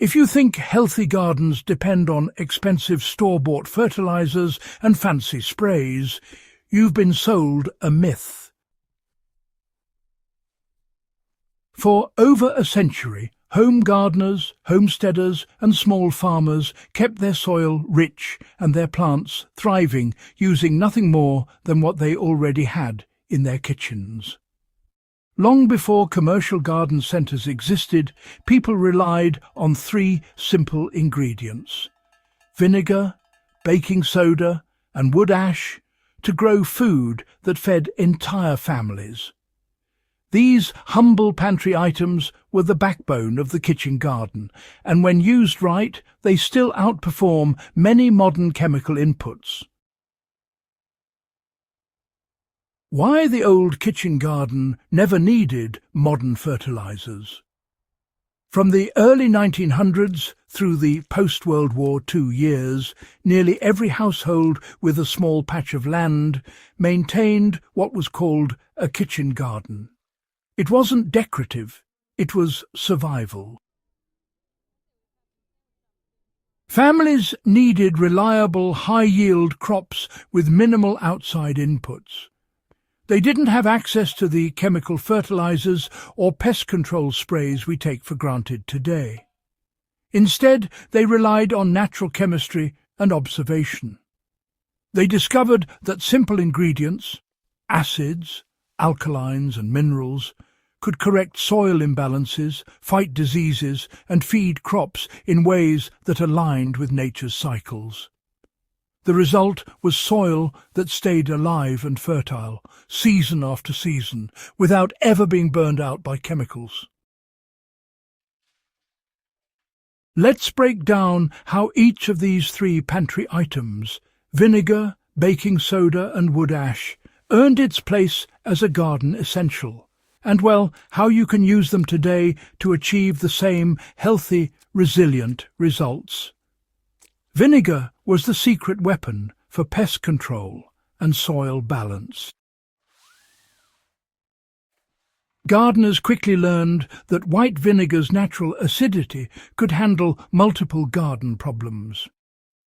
If you think healthy gardens depend on expensive store-bought fertilizers and fancy sprays, you've been sold a myth. For over a century, home gardeners, homesteaders and small farmers kept their soil rich and their plants thriving using nothing more than what they already had in their kitchens. Long before commercial garden centres existed, people relied on three simple ingredients: vinegar, baking soda and wood ash to grow food that fed entire families. These humble pantry items were the backbone of the kitchen garden, and when used right, they still outperform many modern chemical inputs. Why the old kitchen garden never needed modern fertilizers. From the early 1900s through the post-World War II years, nearly every household with a small patch of land maintained what was called a kitchen garden. It wasn't decorative, it was survival. Families needed reliable, high-yield crops with minimal outside inputs. They didn't have access to the chemical fertilizers or pest control sprays we take for granted today. Instead, they relied on natural chemistry and observation. They discovered that simple ingredients, acids, alkalines and minerals, could correct soil imbalances, fight diseases and feed crops in ways that aligned with nature's cycles. The result was soil that stayed alive and fertile, season after season, without ever being burned out by chemicals. Let's break down how each of these three pantry items, vinegar, baking soda and wood ash, earned its place as a garden essential, and well, how you can use them today to achieve the same healthy, resilient results. Vinegar was the secret weapon for pest control and soil balance. Gardeners quickly learned that white vinegar's natural acidity could handle multiple garden problems.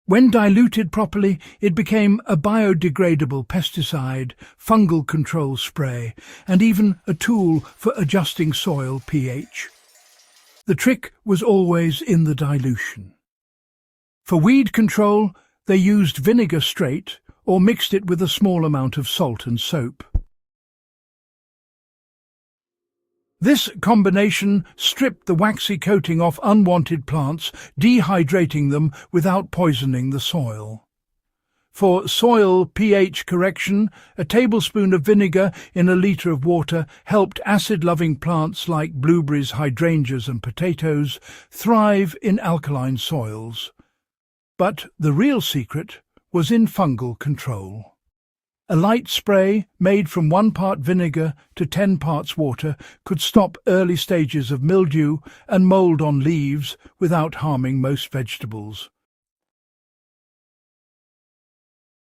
When diluted properly, it became a biodegradable pesticide, fungal control spray, and even a tool for adjusting soil pH. The trick was always in the dilution. For weed control, they used vinegar straight or mixed it with a small amount of salt and soap. This combination stripped the waxy coating off unwanted plants, dehydrating them without poisoning the soil. For soil pH correction, a tablespoon of vinegar in a litre of water helped acid-loving plants like blueberries, hydrangeas and potatoes thrive in alkaline soils. But the real secret was in fungal control. A light spray made from 1 part vinegar to 10 parts water could stop early stages of mildew and mould on leaves without harming most vegetables.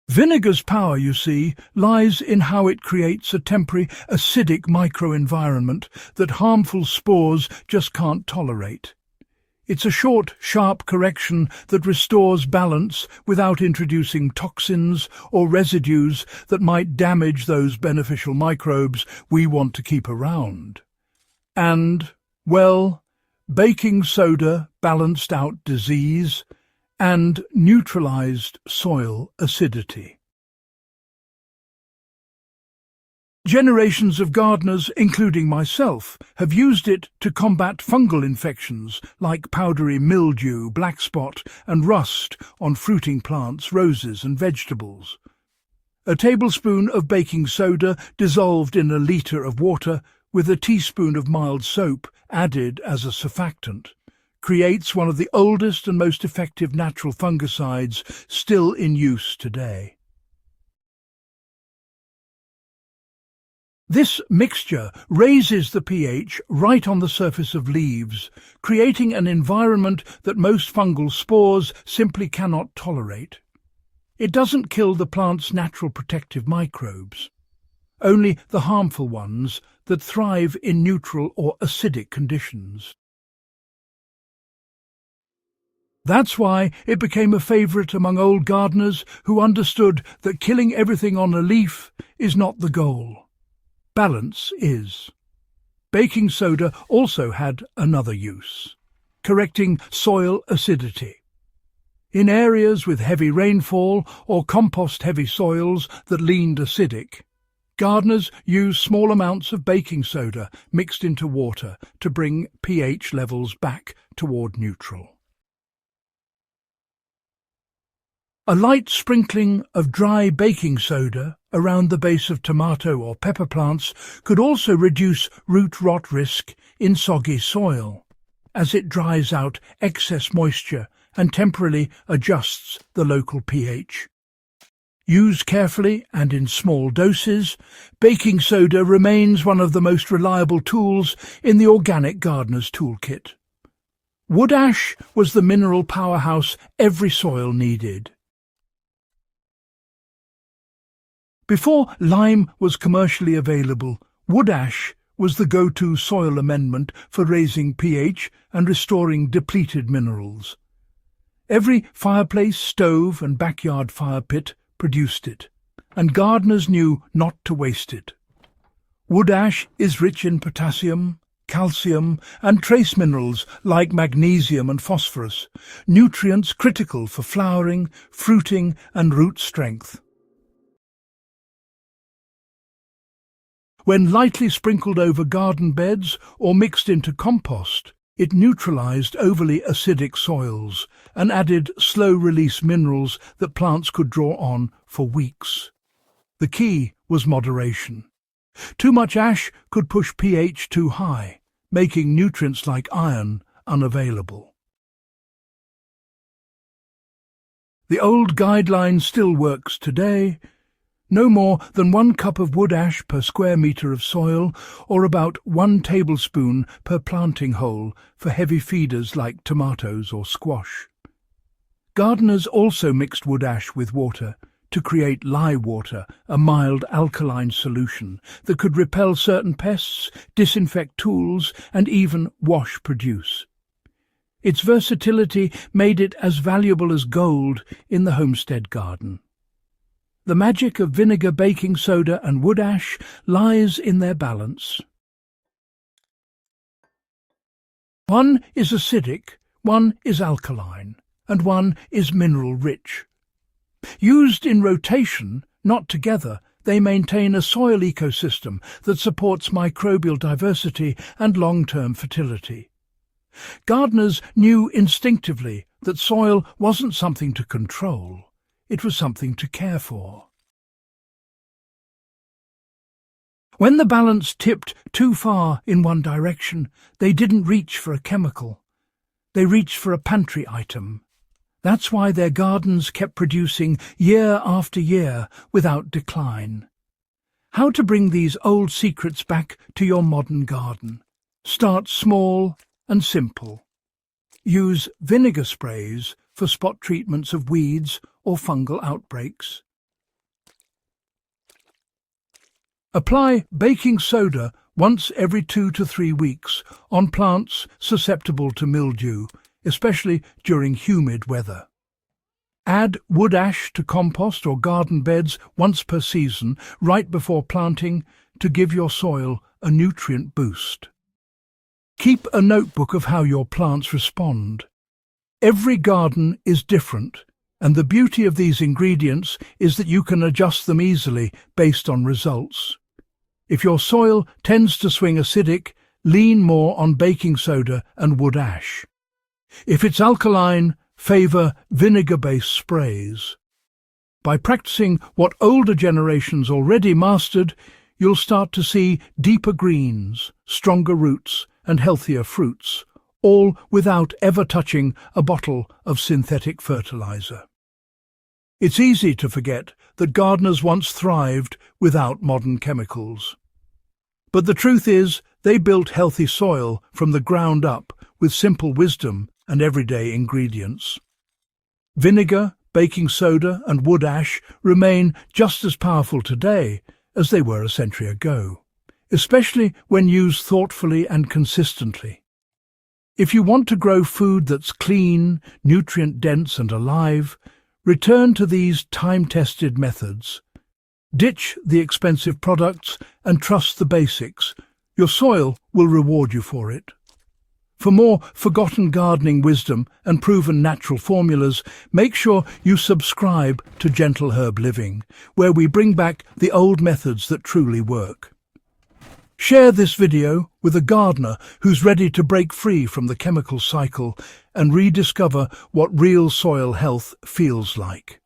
Vinegar's power, you see, lies in how it creates a temporary acidic microenvironment that harmful spores just can't tolerate. It's a short, sharp correction that restores balance without introducing toxins or residues that might damage those beneficial microbes we want to keep around. And, well, baking soda balanced out disease and neutralized soil acidity. Generations of gardeners, including myself, have used it to combat fungal infections like powdery mildew, black spot and rust on fruiting plants, roses and vegetables. A tablespoon of baking soda dissolved in a litre of water with a teaspoon of mild soap added as a surfactant creates one of the oldest and most effective natural fungicides still in use today. This mixture raises the pH right on the surface of leaves, creating an environment that most fungal spores simply cannot tolerate. It doesn't kill the plant's natural protective microbes, only the harmful ones that thrive in neutral or acidic conditions. That's why it became a favourite among old gardeners who understood that killing everything on a leaf is not the goal. Balance is. Baking soda also had another use, correcting soil acidity. In areas with heavy rainfall or compost-heavy soils that leaned acidic, gardeners used small amounts of baking soda mixed into water to bring pH levels back toward neutral. A light sprinkling of dry baking soda around the base of tomato or pepper plants could also reduce root rot risk in soggy soil, as it dries out excess moisture and temporarily adjusts the local pH. Used carefully and in small doses, baking soda remains one of the most reliable tools in the organic gardener's toolkit. Wood ash was the mineral powerhouse every soil needed. Before lime was commercially available, wood ash was the go-to soil amendment for raising pH and restoring depleted minerals. Every fireplace, stove and backyard fire pit produced it, and gardeners knew not to waste it. Wood ash is rich in potassium, calcium and trace minerals like magnesium and phosphorus, nutrients critical for flowering, fruiting and root strength. When lightly sprinkled over garden beds or mixed into compost, it neutralized overly acidic soils and added slow-release minerals that plants could draw on for weeks. The key was moderation. Too much ash could push pH too high, making nutrients like iron unavailable. The old guideline still works today. No more than 1 cup of wood ash per square metre of soil, or about 1 tablespoon per planting hole for heavy feeders like tomatoes or squash. Gardeners also mixed wood ash with water to create lye water, a mild alkaline solution that could repel certain pests, disinfect tools and even wash produce. Its versatility made it as valuable as gold in the homestead garden. The magic of vinegar, baking soda and wood ash lies in their balance. One is acidic, one is alkaline, and one is mineral-rich. Used in rotation, not together, they maintain a soil ecosystem that supports microbial diversity and long-term fertility. Gardeners knew instinctively that soil wasn't something to control. It was something to care for. When the balance tipped too far in one direction, they didn't reach for a chemical. They reached for a pantry item. That's why their gardens kept producing year after year without decline. How to bring these old secrets back to your modern garden? Start small and simple. Use vinegar sprays for spot treatments of weeds or fungal outbreaks. Apply baking soda once every 2 to 3 weeks on plants susceptible to mildew, especially during humid weather. Add wood ash to compost or garden beds once per season, right before planting, to give your soil a nutrient boost. Keep a notebook of how your plants respond. Every garden is different, and the beauty of these ingredients is that you can adjust them easily based on results. If your soil tends to swing acidic, lean more on baking soda and wood ash. If it's alkaline, favour vinegar-based sprays. By practicing what older generations already mastered, you'll start to see deeper greens, stronger roots and healthier fruits, all without ever touching a bottle of synthetic fertilizer. It's easy to forget that gardeners once thrived without modern chemicals. But the truth is, they built healthy soil from the ground up with simple wisdom and everyday ingredients. Vinegar, baking soda and wood ash remain just as powerful today as they were a century ago, especially when used thoughtfully and consistently. If you want to grow food that's clean, nutrient-dense and alive, return to these time-tested methods. Ditch the expensive products and trust the basics. Your soil will reward you for it. For more forgotten gardening wisdom and proven natural formulas, make sure you subscribe to Gentle Herb Living, where we bring back the old methods that truly work. Share this video with a gardener who's ready to break free from the chemical cycle and rediscover what real soil health feels like.